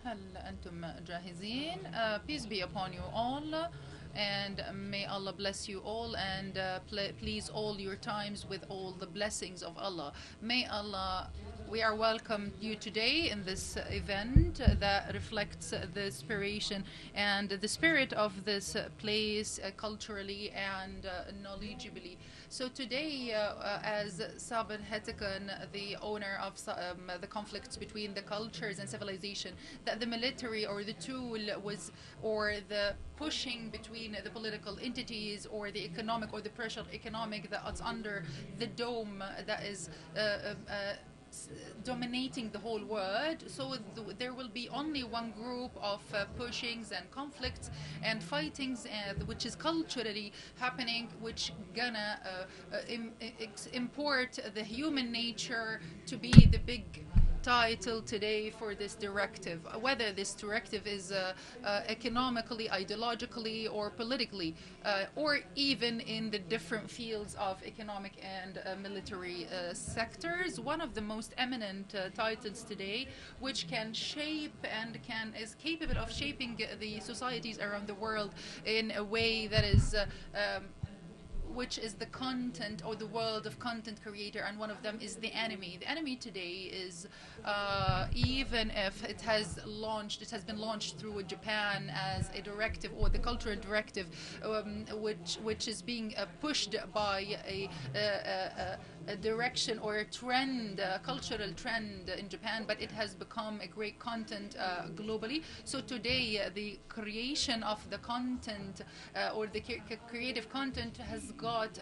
هل أنتم جاهزين؟ Peace be upon you all, and may Allah bless you all, and please all your times with all the blessings of Allah. May Allah, we are welcome you today in this event that reflects the inspiration and the spirit of this place culturally and knowledgeably. So today, as Sabin Hetikan, the owner of the conflicts between the cultures and civilization, that the military or the tool was, or the pushing between the political entities or the economic or the pressure economic that's under the dome that is dominating the whole world. So there will be only one group of pushings and conflicts and fightings, which is culturally happening, which gonna import the human nature to be the big title today for this directive, whether this directive is economically, ideologically, or politically, or even in the different fields of economic and military sectors. One of the most eminent titles today, which can shape and is capable of shaping the societies around the world in a way that is which is the content or the world of content creator, and one of them is the anime. The anime today is, even if it has been launched through Japan as a directive or the cultural directive, which is being pushed by a direction or a trend, a cultural trend in Japan, but it has become a great content globally. So today, the creation of the content or the creative content has got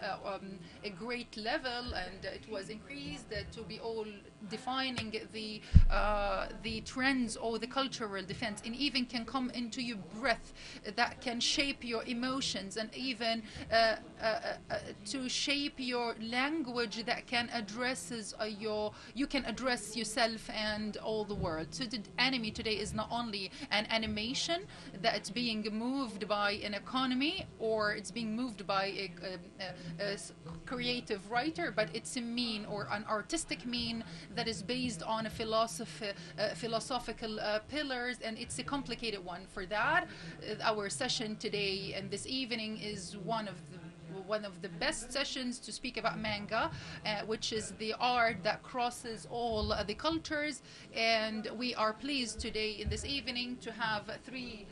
a great level, and it was increased to be all defining the trends or the cultural defense, and even can come into your breath that can shape your emotions, and even to shape your language that can addresses you can address yourself and all the world. So the anime today is not only an animation that it's being moved by an economy or it's being moved by a creative writer, but it's a mean or an artistic mean that is based on a philosophical pillars, and it's a complicated one. For that, our session today and this evening is one of the best sessions to speak about manga, which is the art that crosses all the cultures. And we are pleased today in this evening to have three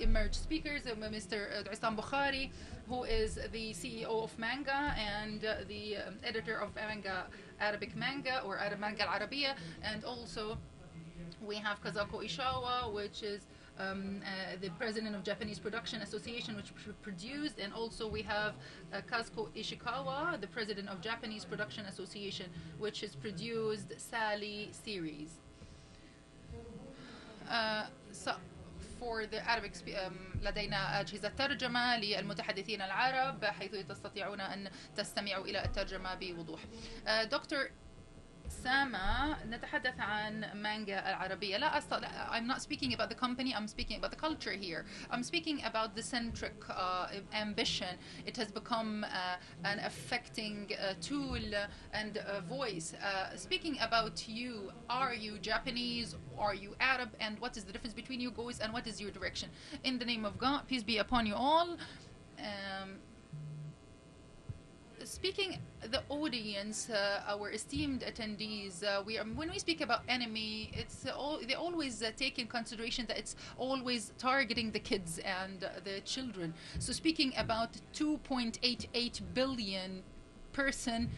emerged speakers, Mr. Isam Bukhari, who is the CEO of Manga and the editor of Manga, Arabic Manga or Arab Manga Al-Arabiya, and also we have Kazuko Ishawa, which is the president of Japanese Production Association, which produced, and also we have Kazuko Ishikawa, the president of Japanese Production Association, which has produced Sally series. So for the Arabic لدينا أجهزة ترجمة للمتحدثين العرب حيث تستطيعون أن تستمعوا إلى الترجمة بوضوح. دكتور سامة، نتحدث عن مانجا العربية. I'm not speaking about the company, I'm speaking about the culture here. I'm speaking about the centric ambition. It has become an affecting tool and voice. Speaking about you, are you Japanese? Are you Arab? And what is the difference between you guys, and what is your direction? In the name of God, peace be upon you all. Speaking the audience, our esteemed attendees, when we speak about anime, they always take in consideration that it's always targeting the kids and the children. So speaking about 2.88 billion person,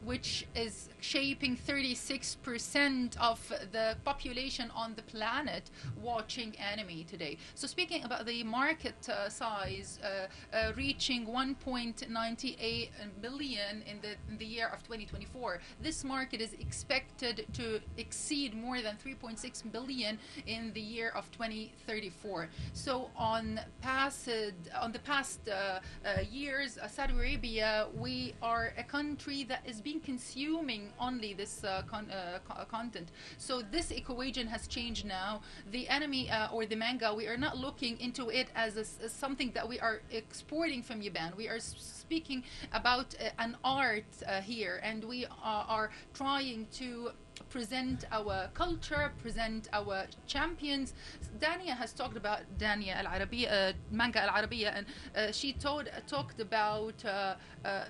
which is shaping 36% of the population on the planet watching anime today. So speaking about the market size, reaching 1.98 billion in the year of 2024, this market is expected to exceed more than 3.6 billion in the year of 2034. So on the past years, Saudi Arabia, we are a country that is being consuming only this content. So this equation has changed now. The anime or the manga, we are not looking into it as something that we are exporting from Japan. We are speaking about an art here, and we are trying to present our culture, present our champions. Dania has talked about Dania Al-Arabiya, Manga Al-Arabiya, and she talked about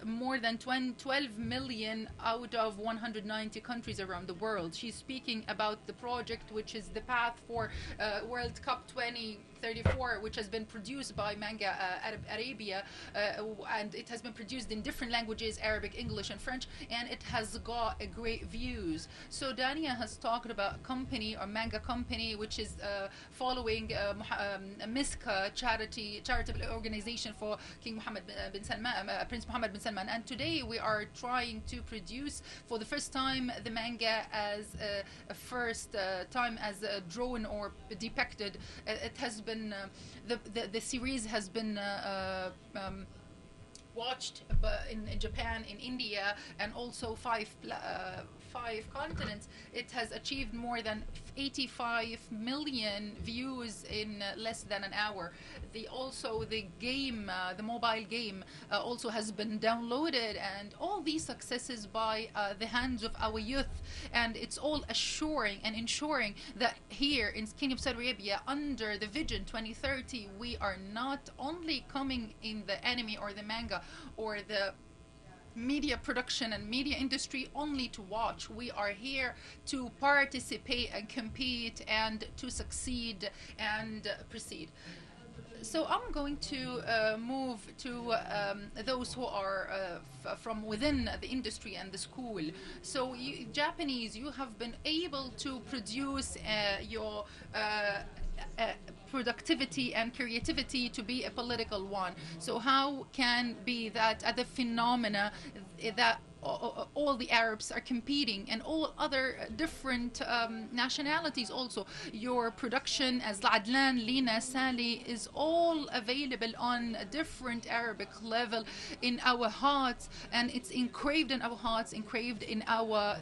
more than 12 million out of 190 countries around the world. She's speaking about the project, which is the path for World Cup 2034, which has been produced by Manga Arabia, and it has been produced in different languages, Arabic, English, and French, and it has got a great views. So Dania has talked about a company or manga company which is following Miska charitable organization for King Mohammed bin Salman, Prince Mohammed bin Salman, and today we are trying to produce for the first time the manga as a first time as drawn or depicted. It has been the series has been watched in Japan, in India, and also five continents. It has achieved more than 85 million views in less than an hour. The game, the mobile game, also has been downloaded, and all these successes by the hands of our youth, and it's all assuring and ensuring that here in Kingdom of Saudi Arabia, under the Vision 2030, we are not only coming in the anime or the manga or the media production and media industry only to watch. We are here to participate and compete and to succeed and proceed. So I'm going to move to those who are from within the industry and the school. So Japanese, you have been able to produce your productivity and creativity to be a political one. So how can be that the phenomena that all the Arabs are competing and all other different nationalities also? Your production as Adlan, Lina, Sally is all available on a different Arabic level in our hearts, and it's engraved in our hearts, engraved in our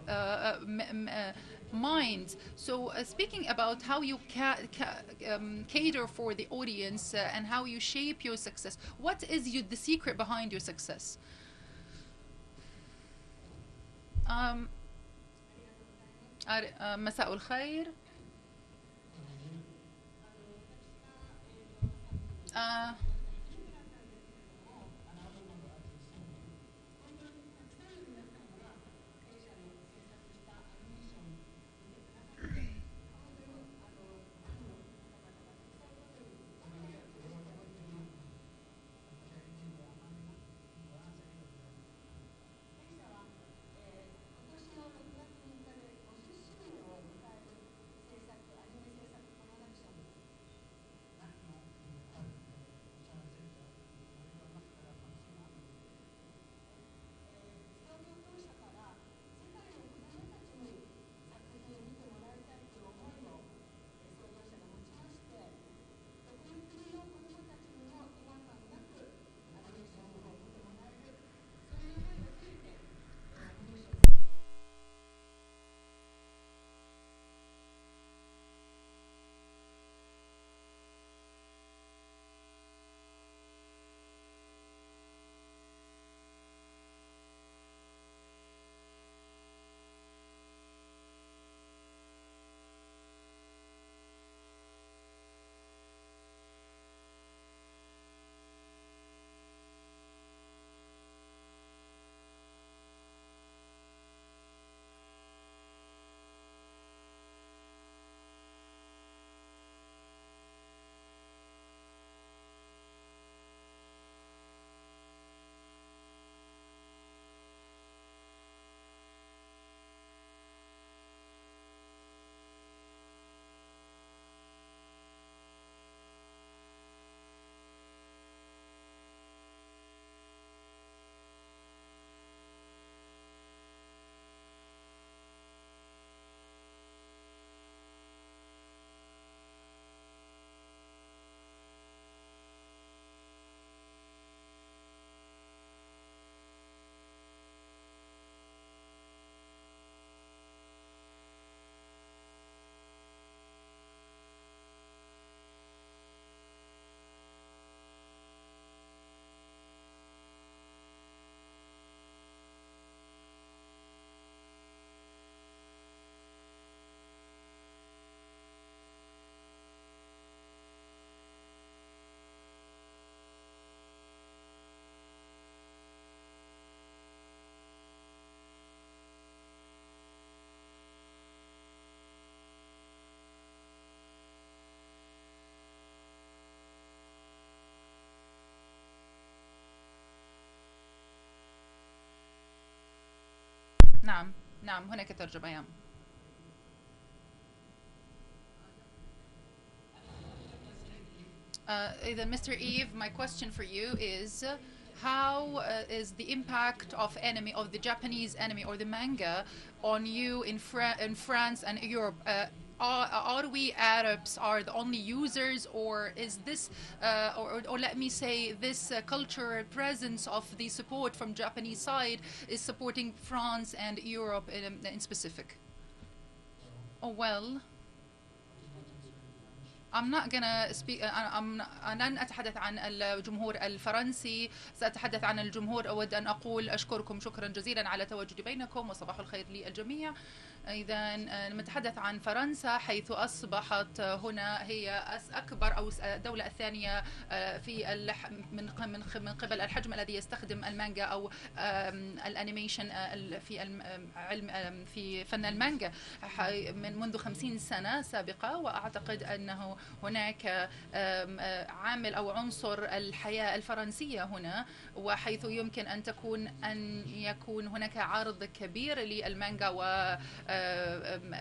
minds. So speaking about how you cater for the audience and how you shape your success, what is the secret behind your success? مساء الخير. نعم نعم هناك ترجمة. Then Mr. Eve, my question for you is how is the impact of the Japanese anime or the manga on you in France and Europe? Are we Arabs are the only users, or is this, or let me say, this cultural presence of the support from Japanese side is supporting France and Europe in specific? Oh, well, I'm not gonna speak. لن أتحدث عن الجمهور الفرنسي، سأتحدث عن الجمهور. أود أن أقول أشكركم شكرا جزيلا على تواجدي بينكم، وصباح الخير للجميع. إذا نتحدث عن فرنسا، حيث أصبحت هنا هي أكبر أو الدولة الثانية في من قبل الحجم الذي يستخدم المانجا أو الأنيميشن في فن المانجا منذ 50 سنة سابقة. وأعتقد أنه هناك عامل أو عنصر الحياة الفرنسية هنا، وحيث يمكن أن يكون هناك عرض كبير للمانجا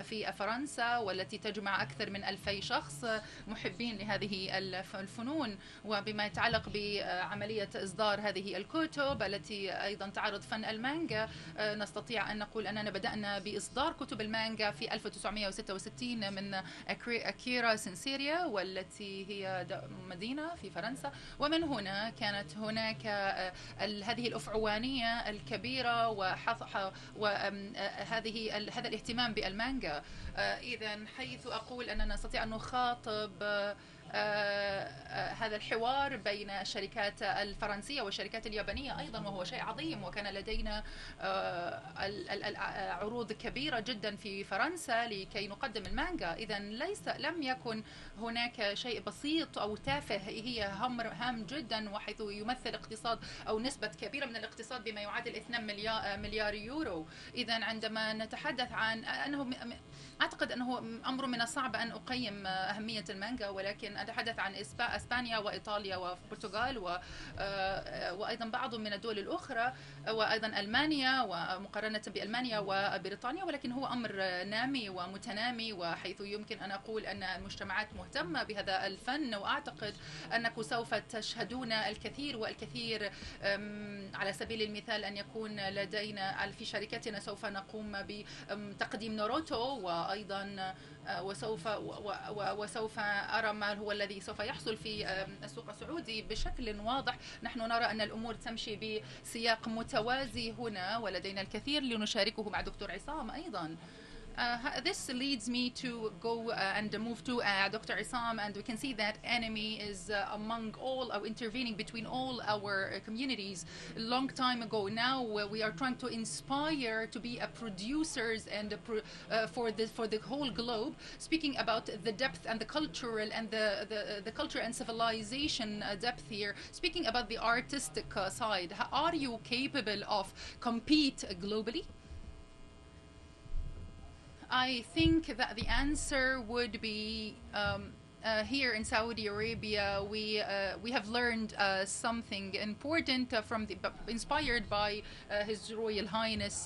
في فرنسا، والتي تجمع أكثر من 2000 شخص محبين لهذه الفنون. وبما يتعلق بعملية إصدار هذه الكتب التي أيضا تعرض فن المانجا، نستطيع أن نقول أننا بدأنا بإصدار كتب المانجا في 1966 من أكيرا سينسيريا، والتي هي مدينة في فرنسا. ومن هنا كانت هناك هذه الأفعوانية الكبيرة هذا الاهتمام بالمانجا. إذا حيث أقول أننا نستطيع أن نخاطب هذا الحوار بين الشركات الفرنسية والشركات اليابانية أيضا، وهو شيء عظيم. وكان لدينا عروض كبيرة جدا في فرنسا لكي نقدم المانجا. إذا لم يكن هناك شيء بسيط أو تافه، هي أمر هام جدا، وحيث يمثل اقتصاد أو نسبة كبيرة من الاقتصاد بما يعادل 2 مليار يورو. إذا عندما نتحدث عن أنه أعتقد أنه أمر من الصعب أن أقيم أهمية المانجا، ولكن أتحدث عن إسبانيا وإيطاليا والبرتغال وأيضا بعض من الدول الأخرى، وأيضا ألمانيا ومقارنة بألمانيا وبريطانيا. ولكن هو أمر نامي ومتنامي، وحيث يمكن أن أقول أن المجتمعات مهتمة بهذا الفن. وأعتقد أنكم سوف تشهدون الكثير والكثير. على سبيل المثال أن يكون لدينا في سوف نقوم بتقديم ناروتو، وأيضا وسوف أرى ما هو الذي سوف يحصل في السوق السعودي بشكل واضح. نحن نرى أن الأمور تمشي بسياق متوازي هنا، ولدينا الكثير لنشاركه مع دكتور عصام أيضا. This leads me to go and move to Dr. Isam, and we can see that anime is among all, intervening between all our communities a long time ago. Now we are trying to inspire to be a producers and for the whole globe. Speaking about the depth and the cultural and the culture and civilization depth here. Speaking about the artistic side, are you capable of compete globally? I think that the answer would be here in Saudi Arabia, we have learned something important inspired by His Royal Highness.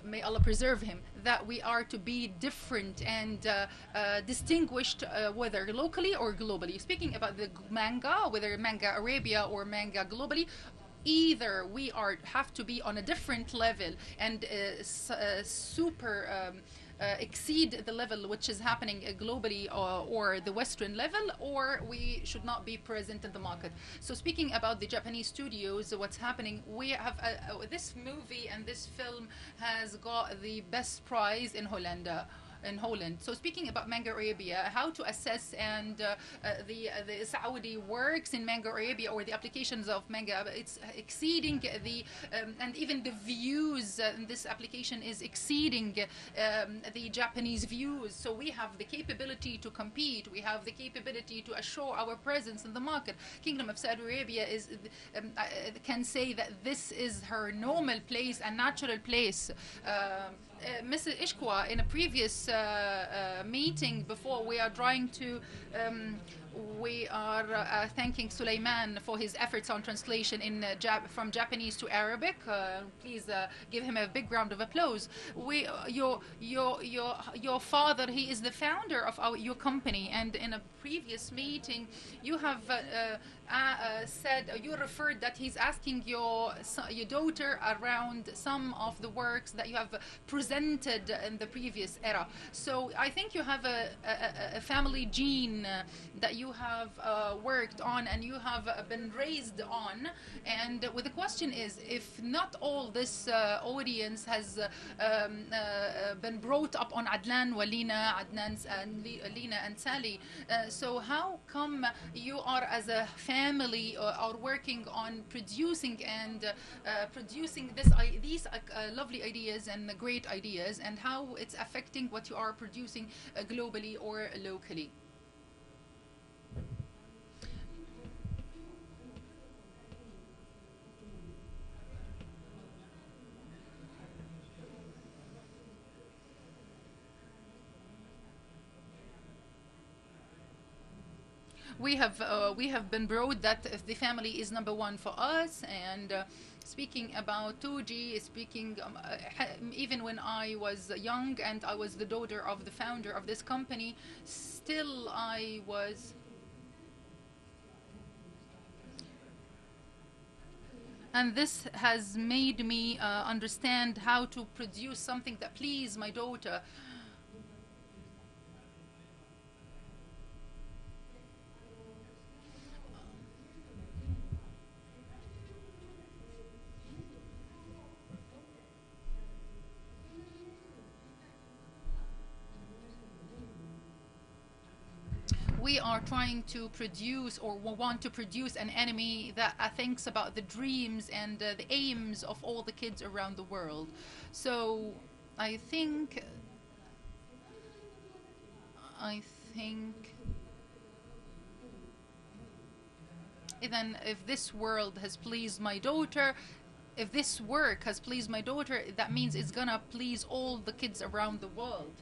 May Allah preserve him, that we are to be different and distinguished, whether locally or globally. Speaking about the manga, whether manga Arabia or manga globally, either we have to be on a different level and exceed the level which is happening globally or the Western level, or we should not be present in the market. So speaking about the Japanese studios, what's happening, we have this movie and this film has got the best prize in Holland. So speaking about Manga Arabia, how to assess and the Saudi works in Manga Arabia or the applications of manga, it's exceeding and even the views in this application is exceeding the Japanese views. So we have the capability to compete, we have the capability to assure our presence in the market. Kingdom of Saudi Arabia can say that this is her normal place and natural place. Mrs. Ishkwa, in a previous meeting before, we are trying to we are thanking Sulaiman for his efforts on translation from Japanese to Arabic. Please give him a big round of applause. Your father, he is the founder of your company, and in a previous meeting, you have said, you referred that he's asking your daughter around some of the works that you have presented in the previous era. So I think you have a family gene that you have worked on and you have been raised on. And the question is, if not all this audience has been brought up on Adnan, Walina, Lina and Sally, so how come you are as a family are working on producing these lovely ideas and great ideas, and how it's affecting what you are producing globally or locally? We have been brought that the family is number one for us, and speaking about 2G, even when I was young and I was the daughter of the founder of this company, still I was and this has made me understand how to produce something that please my daughter. We are trying to produce, or want to produce, an enemy that thinks about the dreams and the aims of all the kids around the world. So I think even if this world has pleased my daughter, if this work has pleased my daughter, that means it's gonna please all the kids around the world.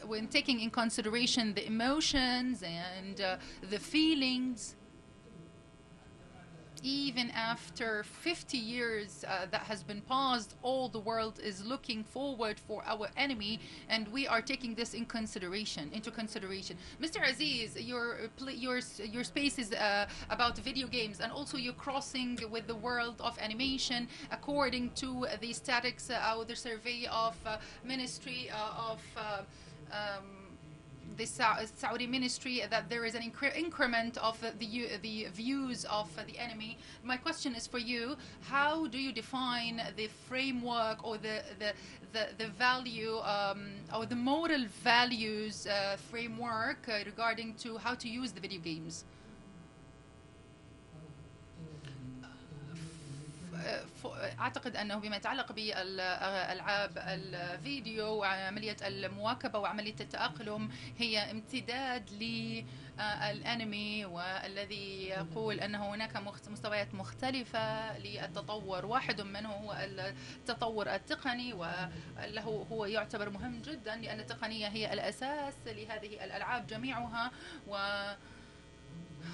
When taking in consideration the emotions and the feelings, even after 50 years that has been paused, all the world is looking forward for our enemy, and we are taking this into consideration. Mr. Aziz, your space is about video games, and also you're crossing with the world of animation according to the statics or the survey of Ministry of the Saudi ministry, that there is an increment of the views of the enemy. My question is for you: how do you define the framework or the value or the moral values framework regarding to how to use the video games? أعتقد أنه بما يتعلق بالألعاب الفيديو وعملية المواكبة وعملية التأقلم هي امتداد للأنمي، والذي يقول أن هناك مستويات مختلفة للتطور. واحد منه هو التطور التقني، وله هو يعتبر مهم جدا لأن التقنية هي الأساس لهذه الألعاب جميعها.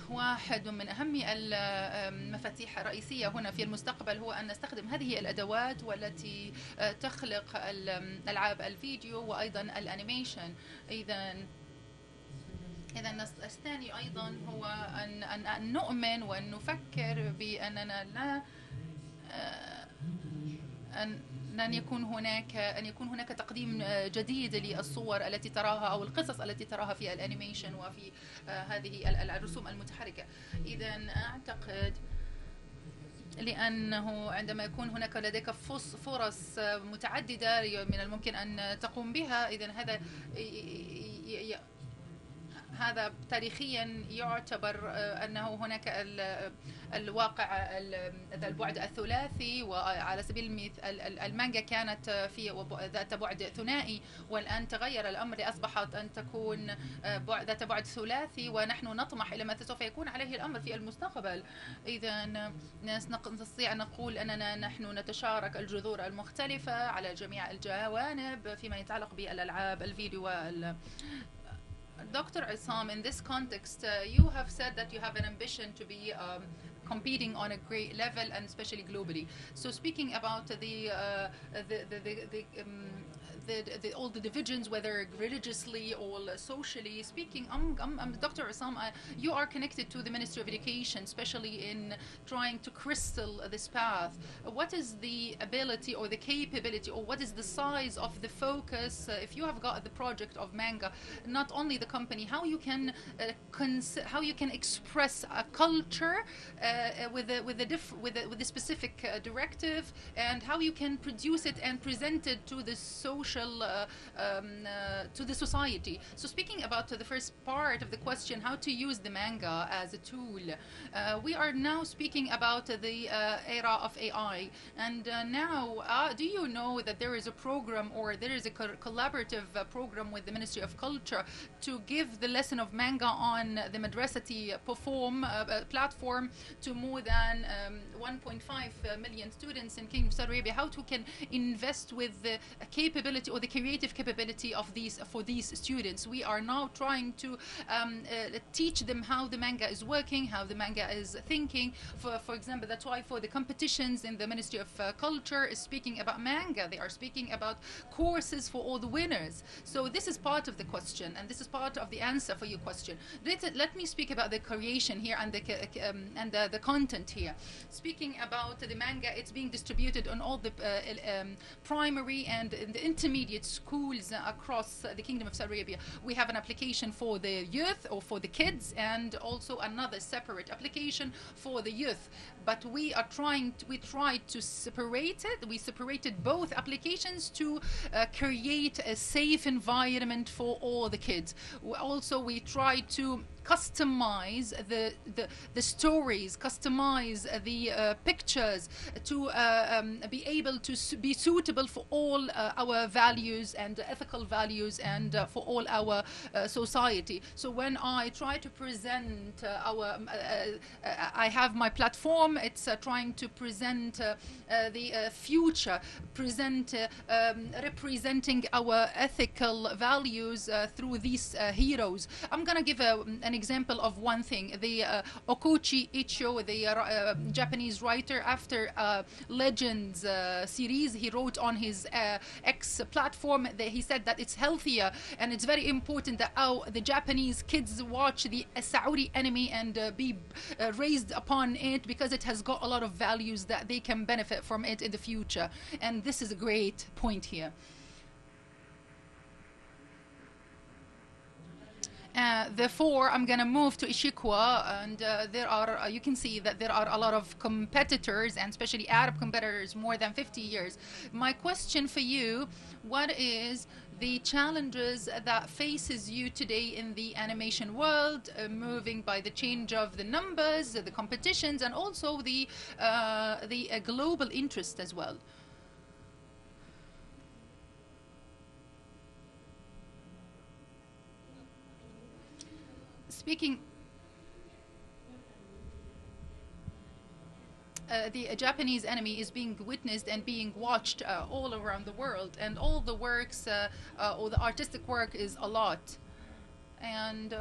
واحد من أهم المفاتيح الرئيسية هنا في المستقبل هو أن نستخدم هذه الأدوات والتي تخلق ألعاب الفيديو وأيضا الأنيميشن. إذا الثاني أيضا هو أن نؤمن وأن نفكر بأننا لا أن يكون هناك تقديم جديد للصور التي تراها أو القصص التي تراها في الأنيميشن وفي هذه الرسوم المتحركة. إذا أعتقد لأنه عندما يكون هناك لديك فرص متعددة من الممكن أن تقوم بها، إذا هذا هذا تاريخيا يعتبر أنه هناك الواقع البعد الثلاثي، وعلى سبيل المثال المانجا كانت في ذات بعد ثنائي، والآن تغير الأمر لأصبحت أن تكون ذات بعد ثلاثي، ونحن نطمح إلى ما سوف يكون عليه الأمر في المستقبل. إذا نستطيع أن نقول أننا نحن نتشارك الجذور المختلفة على جميع الجوانب فيما يتعلق بالألعاب الفيديو Dr. Isam, in this context, you have said that you have an ambition to be competing on a great level and especially globally. So speaking about all the divisions, whether religiously or socially speaking, Dr. Isam, you are connected to the Ministry of Education, especially in trying to crystal this path. What is the ability or the capability, or what is the size of the focus, if you have got the project of manga, not only the company, how you can express a culture with a specific directive, and how you can produce it and present it to the social to the society. So speaking about the first part of the question, how to use the manga as a tool, we are now speaking about the era of AI, and now do you know that there is a program, or there is a collaborative program with the Ministry of Culture to give the lesson of manga on the Madrasati platform to more than 1.5 million students in Kingdom of Saudi Arabia, how to can invest with the capability or the creative capability of these students. We are now trying to teach them how the manga is working, how the manga is thinking. For example, that's why for the competitions in the Ministry of Culture is speaking about manga. They are speaking about courses for all the winners. So this is part of the question, and this is part of the answer for your question. Let me speak about the creation here and the content here. Speaking about the manga, it's being distributed on all the primary and the intermediate schools across the Kingdom of Saudi Arabia. We have an application for the youth or for the kids, and also another separate application for the youth. But we tried to separate it. We separated both applications to create a safe environment for all the kids. Also, we tried to customize the stories, customize the pictures to be able to be suitable for all our values and ethical values, and for all our society. So when I try to present I have my platform, it's trying to present the future, representing our ethical values through these heroes. I'm gonna give an example of one thing. The Okochi Ichio, the Japanese writer, after Legends series, he wrote on his X platform that he said that it's healthier and it's very important that the Japanese kids watch the Saudi anime and be raised upon it, because it has got a lot of values that they can benefit from it in the future. And this is a great point here. Therefore, I'm going to move to Ishikwa, and there are, you can see that there are a lot of competitors, and especially Arab competitors, more than 50 years. My question for you, what is the challenges that faces you today in the animation world, moving by the change of the numbers, the competitions, and also the global interest as well? Speaking, the Japanese anime is being witnessed and being watched all around the world, and all the works or the artistic work is a lot. And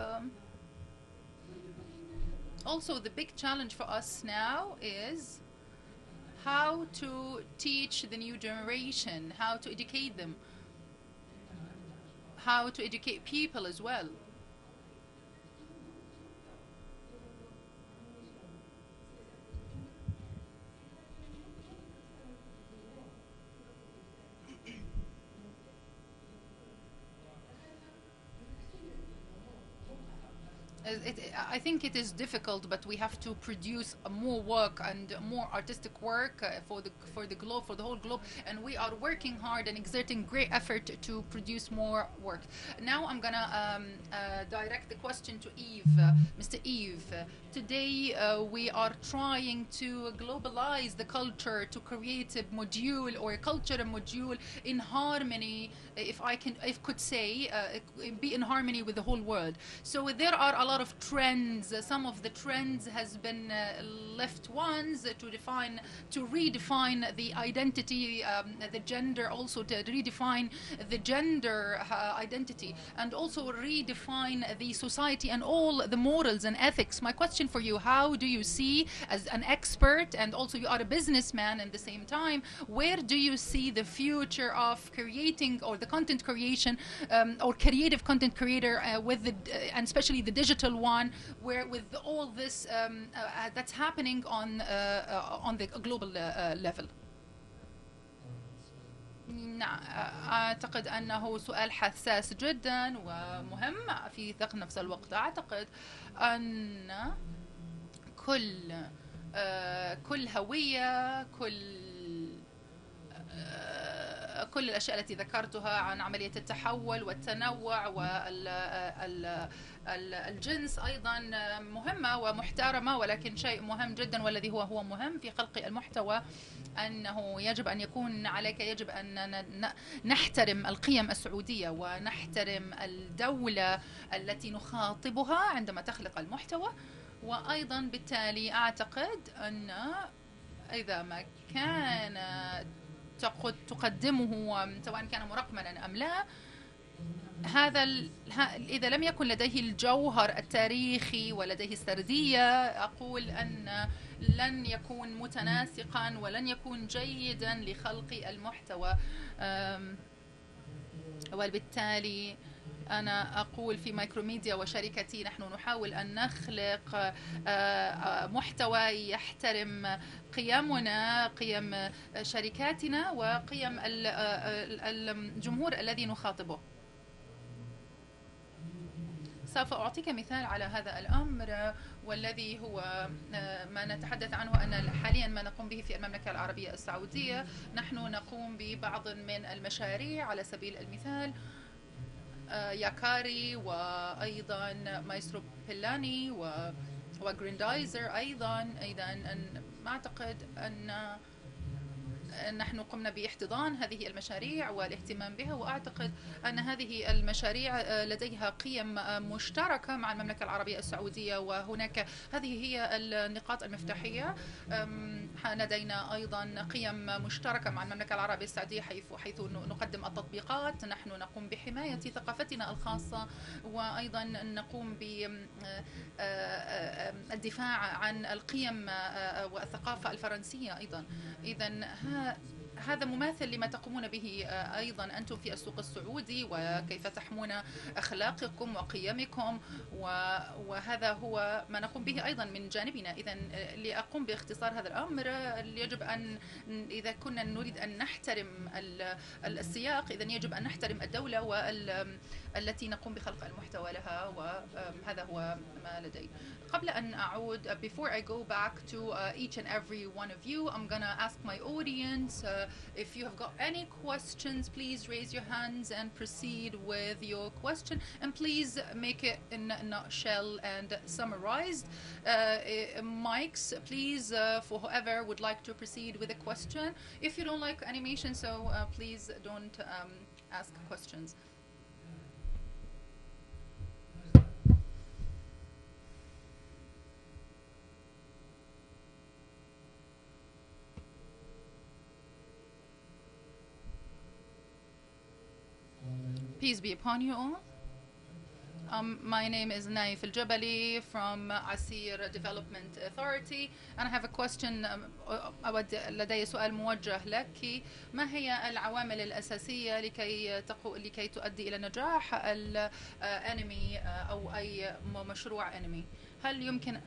also the big challenge for us now is how to teach the new generation, how to educate them, how to educate people as well. I think it is difficult, but we have to produce more work and more artistic work for the globe, for the whole globe, and we are working hard and exerting great effort to produce more work. Now I'm gonna direct the question to Yves, Mr. Yves. Today we are trying to globalize the culture, to create a module or a culture module in harmony, if could say, be in harmony with the whole world. So there are a lot of trends. Some of the trends has been left ones to redefine the identity, the gender, also to redefine the gender identity, and also redefine the society and all the morals and ethics. My question for you, how do you see, as an expert and also you are a businessman at the same time, where do you see the future of creating, or the content creation, or creative content creator with the and especially the digital one, where with all this that's happening on the global level? نعم، أعتقد أنه سؤال حساس جدا ومهم في نفس الوقت. أعتقد أن كل هوية، كل الأشياء التي ذكرتها عن عملية التحول والتنوع والجنس أيضا مهمة ومحترمة، ولكن شيء مهم جدا والذي هو مهم في خلق المحتوى أنه يجب أن يكون عليك، يجب أن نحترم القيم السعودية ونحترم الدولة التي نخاطبها عندما تخلق المحتوى. وأيضا بالتالي أعتقد أن إذا ما كان تقدمه سواء كان مرقما أم لا، إذا لم يكن لديه الجوهر التاريخي ولديه السردية، أقول أن لن يكون متناسقا ولن يكون جيدا لخلق المحتوى. وبالتالي أنا أقول في مايكروميديا وشركتي نحن نحاول أن نخلق محتوى يحترم قيمنا، قيم شركاتنا، وقيم الجمهور الذي نخاطبه. سوف أعطيك مثال على هذا الأمر، والذي هو ما نتحدث عنه أن حاليا ما نقوم به في المملكة العربية السعودية. نحن نقوم ببعض من المشاريع، على سبيل المثال ياكاري، وأيضا مايسترو بيلاني وجريندايزر أيضا. أعتقد أن نحن قمنا باحتضان هذه المشاريع والاهتمام بها، وأعتقد أن هذه المشاريع لديها قيم مشتركة مع المملكة العربية السعودية، وهناك هذه هي النقاط المفتاحية. لدينا أيضا قيم مشتركة مع المملكة العربية السعودية حيث نقدم التطبيقات، نحن نقوم بحماية ثقافتنا الخاصة، وأيضا نقوم بالدفاع عن القيم والثقافة الفرنسية أيضا. إذن هذا مماثل لما تقومون به أيضا أنتم في السوق السعودي، وكيف تحمون أخلاقكم وقيمكم، وهذا هو ما نقوم به أيضا من جانبنا. إذن لأقوم باختصار هذا الأمر، يجب أن إذا كنا نريد أن نحترم السياق، إذن يجب أن نحترم الدولة التي نقوم بخلق المحتوى لها، وهذا هو ما لدي. قبل أن أعود, before I go back to each and every one of you, I'm gonna ask my audience if you have got any questions, please raise your hands and proceed with your question, and please make it in a nutshell and summarized. Mics, please, for whoever would like to proceed with a question. If you don't like animation, so please don't ask questions. Peace be upon you all. My name is Naif Al-Jabali from Asir Development Authority, and I have a question. لدي سؤال موجه لك. ما هي العوامل الأساسية لكي تؤدي إلى نجاح الأنمي أو أي مشروع أنمي؟ هل يمكن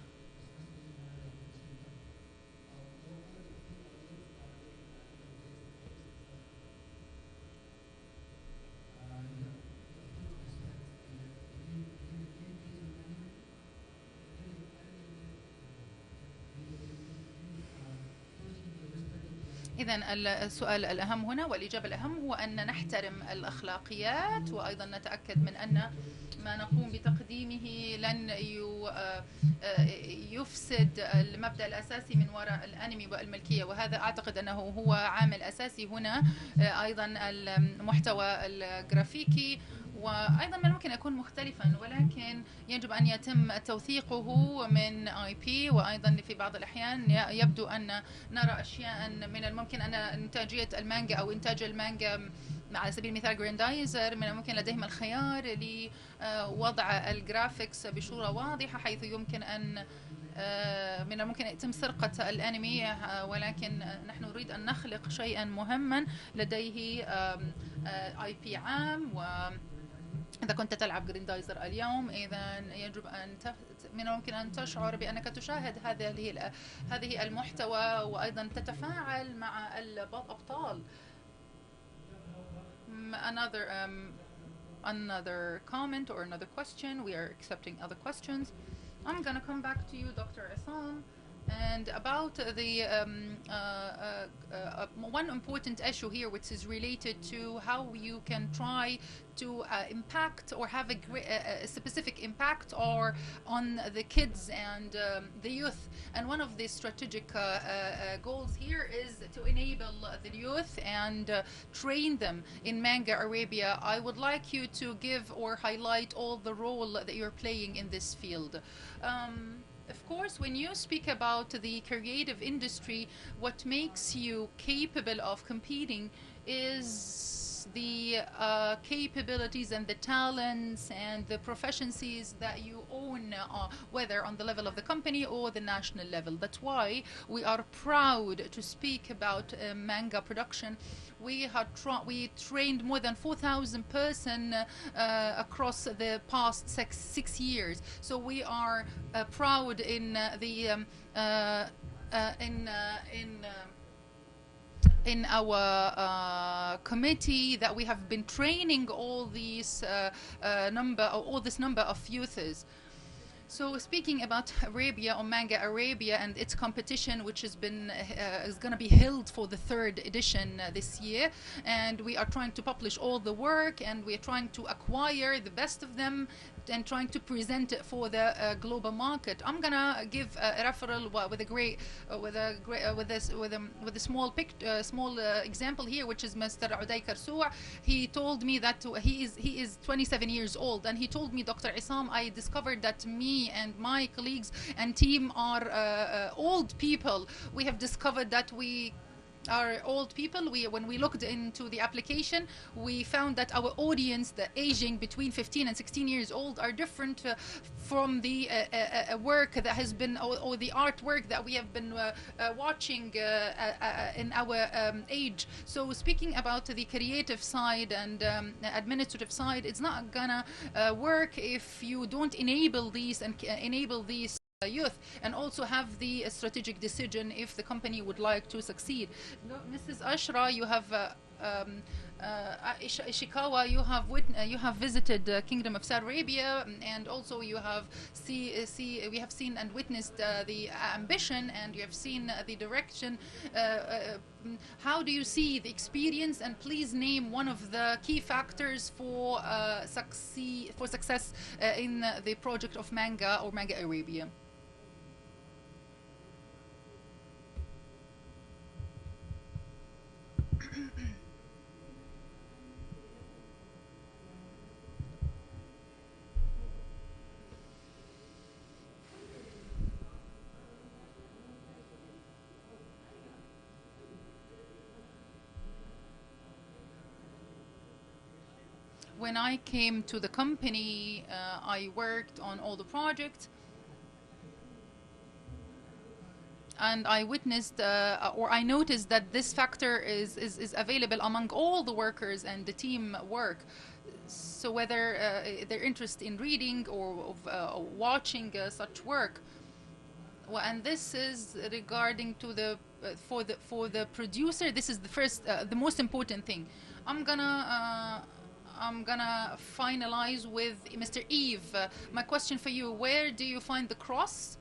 إذن السؤال الأهم هنا والإجابة الأهم هو أن نحترم الأخلاقيات، وأيضا نتأكد من أن ما نقوم بتقديمه لن يفسد المبدأ الأساسي من وراء الأنمي والملكية، وهذا أعتقد أنه هو عامل أساسي هنا. أيضا المحتوى الجرافيكي وأيضا من الممكن يكون مختلفا، ولكن يجب أن يتم توثيقه من IP، وأيضا في بعض الأحيان يبدو أن نرى أشياء من الممكن أن إنتاجية المانجا أو إنتاج المانجا على سبيل المثال جراندايزر من الممكن لديهم الخيار لوضع الجرافيكس بصورة واضحة، حيث يمكن أن من الممكن يتم سرقة الأنمي، ولكن نحن نريد أن نخلق شيئا مهما لديه IP عام. إذا كنت تلعب جراندايزر اليوم إذا يجب أن من الممكن أن تشعر بأنك تشاهد هذه المحتوى وأيضا تتفاعل مع الأبطال. Another comment or another question. We are accepting other questions. I'm going to come back to you, Dr. Isam, and about the one important issue here, which is related to how you can try to impact or have a specific impact or on the kids and the youth. And one of the strategic goals here is to enable the youth and train them in Manga Arabia. I would like you to give or highlight all the role that you're playing in this field. Of course, when you speak about the creative industry, what makes you capable of competing is the capabilities and the talents and the proficiencies that you own, whether on the level of the company or the national level. That's why we are proud to speak about manga production. We trained more than 4,000 persons across the past six years. So we are proud in in our committee that we have been training all this number of youths. So speaking about Arabia or Manga Arabia and its competition, which has been is going to be held for the 3rd edition this year, and we are trying to publish all the work, and we are trying to acquire the best of them and trying to present it for the global market. I'm gonna give a referral with a small example here, which is Mr. Uday Karsoua. He told me that he is 27 years old, and he told me, Dr. Isam, I discovered that me and my colleagues and team are old people. We have discovered that we are old people. When we looked into the application, we found that our audience, the aging between 15 and 16 years old, are different from the work that has been, or the artwork that we have been watching in our age. So speaking about the creative side and administrative side, it's not gonna work if you don't enable these and enable these youth, and also have the strategic decision if the company would like to succeed. Mrs. Ashra, you have Ishikawa, you have visited the Kingdom of Saudi Arabia, and also you have we have seen and witnessed the ambition, and you have seen the direction. How do you see the experience, and please name one of the key factors for success in the project of Manga or Manga Arabia? When I came to the company, I worked on all the projects, and I witnessed or I noticed that this factor is available among all the workers and the team work. So whether their interest in reading or watching such work, well, and this is regarding to the for the producer. This is the first, the most important thing. I'm gonna finalize with Mr. Eve. My question for you: where do you find the cross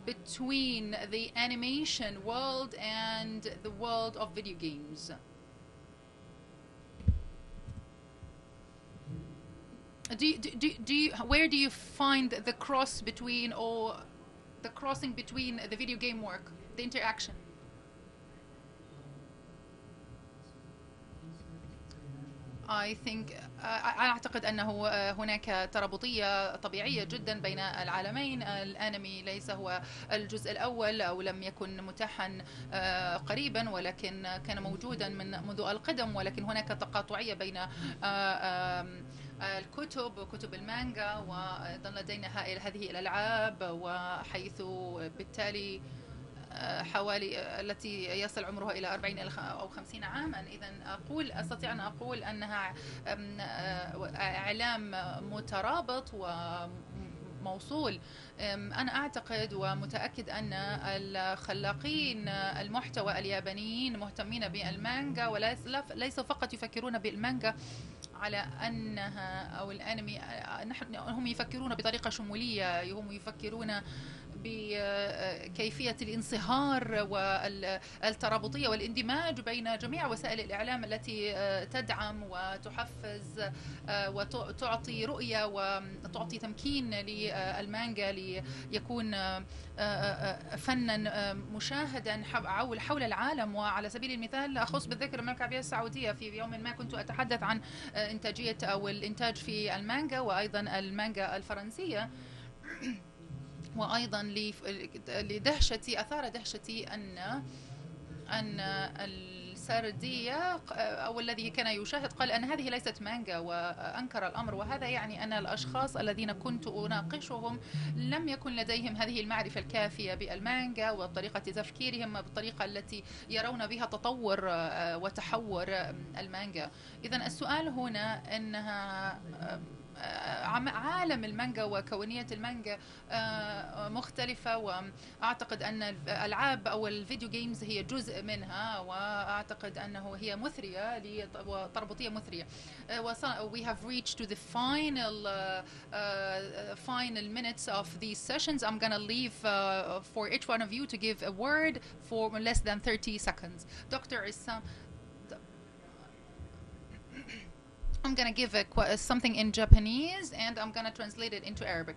between the animation world and the world of video games. Where do you find the cross between, or the crossing between the video game work, the interaction? I think أعتقد أنه هناك ترابطية طبيعية جدا بين العالمين. الأنمي ليس هو الجزء الأول أو لم يكن متاحا قريبا، ولكن كان موجودا منذ القدم، ولكن هناك تقاطعية بين كتب المانجا، وأيضا لدينا هذه الألعاب، وحيث بالتالي حوالي التي يصل عمرها إلى 40 أو 50 عاما. إذا أستطيع أن أقول أنها إعلام مترابط وموصول. أنا أعتقد ومتأكد أن الخلاقين المحتوى اليابانيين مهتمين بالمانجا، وليسوا فقط يفكرون بالمانجا على أنها أو الأنمي، هم يفكرون بطريقة شمولية، هم يفكرون بكيفية الانصهار والترابطية والاندماج بين جميع وسائل الإعلام التي تدعم وتحفز وتعطي رؤية وتعطي تمكين للمانجا ليكون فنا مشاهدا حول العالم. وعلى سبيل المثال أخص بالذكر المملكة العربية السعودية، في يوم ما كنت أتحدث عن إنتاجية أو الإنتاج في المانجا، وأيضا المانجا الفرنسية. وأيضا لدهشتي أثار دهشتي أن السردية أو الذي كان يشاهد قال أن هذه ليست مانجا، وأنكر الأمر. وهذا يعني أن الأشخاص الذين كنت أناقشهم لم يكن لديهم هذه المعرفة الكافية بالمانجا وطريقة تفكيرهم بالطريقة التي يرون بها تطور وتحور المانجا. إذن السؤال هنا أنها عالم المانجا وكونية المانجا مختلفة، وأعتقد أن الألعاب أو الفيديو جيمز هي جزء منها، وأعتقد أنه هي مثرية وتربطية مثرية. We have reached to the final minutes of these sessions. I'm gonna leave for each one of you to give a word for less than 30 seconds. Dr. Issam, I'm going to give something in Japanese, and I'm going to translate it into Arabic.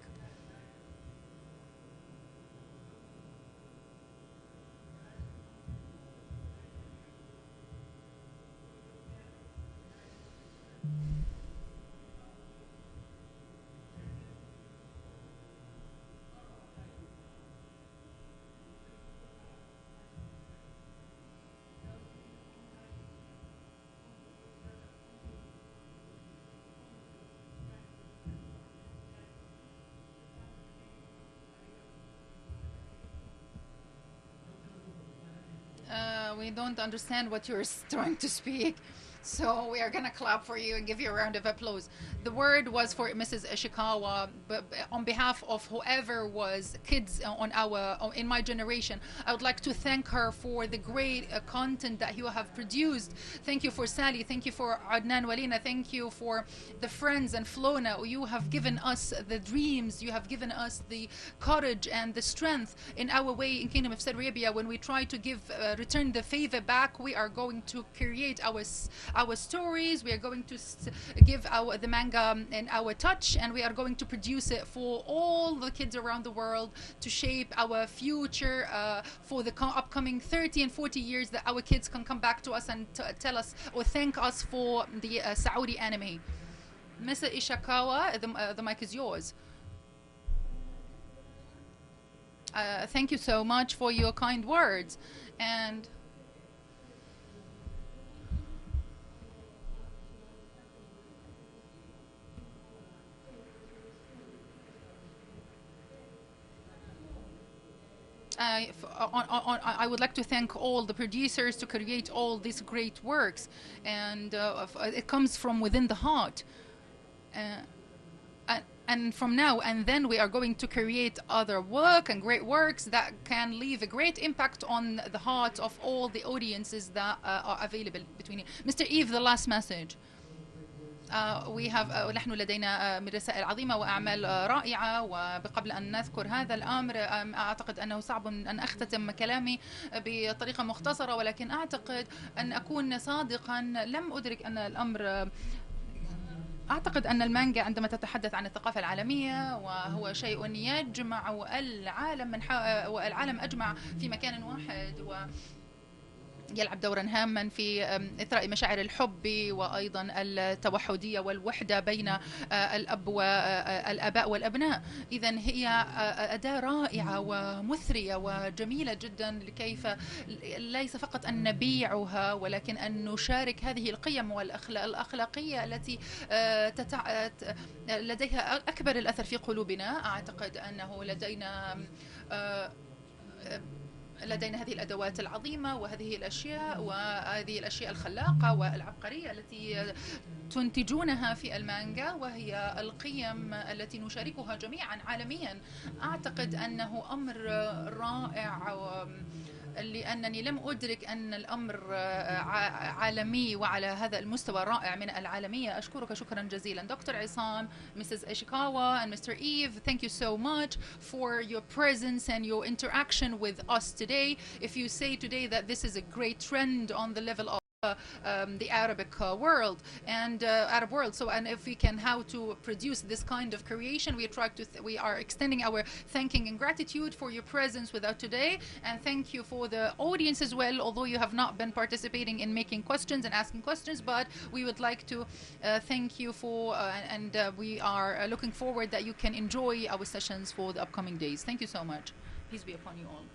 We don't understand what you're trying to speak, so we are going to clap for you and give you a round of applause. The word was for Mrs. Ishikawa, but on behalf of whoever was kids in my generation, I would like to thank her for the great content that you have produced. Thank you for Sally, thank you for Adnan Walina, thank you for the friends and Flona. You have given us the dreams, you have given us the courage and the strength in our way in Kingdom of Saudi Arabia. When we try to return the favor back, we are going to create our stories, we are going to give the manga in our touch, and we are going to produce it for all the kids around the world to shape our future for the upcoming 30 and 40 years, that our kids can come back to us and tell us or thank us for the Saudi anime. Mr. Ishikawa, the mic is yours. Thank you so much for your kind words, and I would like to thank all the producers to create all these great works, and it comes from within the heart. And from now and then we are going to create other work and great works that can leave a great impact on the heart of all the audiences that are available between you. Mr. Eve, the last message. نحن لدينا رسائل عظيمة وأعمال رائعة. وقبل أن نذكر هذا الأمر أعتقد أنه صعب أن أختتم كلامي بطريقة مختصرة، ولكن أعتقد أن أكون صادقا. لم أدرك أن الأمر، أعتقد أن المانجا عندما تتحدث عن الثقافة العالمية وهو شيء يجمع العالم والعالم أجمع في مكان واحد، يلعب دورا هاما في إثراء مشاعر الحب وأيضا التوحدية والوحدة بين الآباء والأبناء. إذن هي أداة رائعة ومثرية وجميلة جدا، كيف ليس فقط أن نبيعها ولكن أن نشارك هذه القيم والأخلاقية التي لديها أكبر الأثر في قلوبنا. أعتقد أنه لدينا هذه الأدوات العظيمة وهذه الأشياء الخلاقة والعبقريية التي تنتجونها في المانجا، وهي القيم التي نشاركها جميعا عالميا. أعتقد أنه أمر رائع، لأنني لم أدرك أن الأمر عالمي وعلى هذا المستوى الرائع من العالمية. أشكرك شكرا جزيلا دكتور عصام, Mrs. Ishikawa and Mr. Eve. Thank you so much for your presence and your interaction with us today. If you say today that this is a great trend on the level of the Arabic world and Arab world. So, and if we can how to produce this kind of creation, we are extending our thanking and gratitude for your presence with us today, and thank you for the audience as well. Although you have not been participating in making questions and asking questions, but we would like to thank you for and we are looking forward that you can enjoy our sessions for the upcoming days. Thank you so much. Peace be upon you all.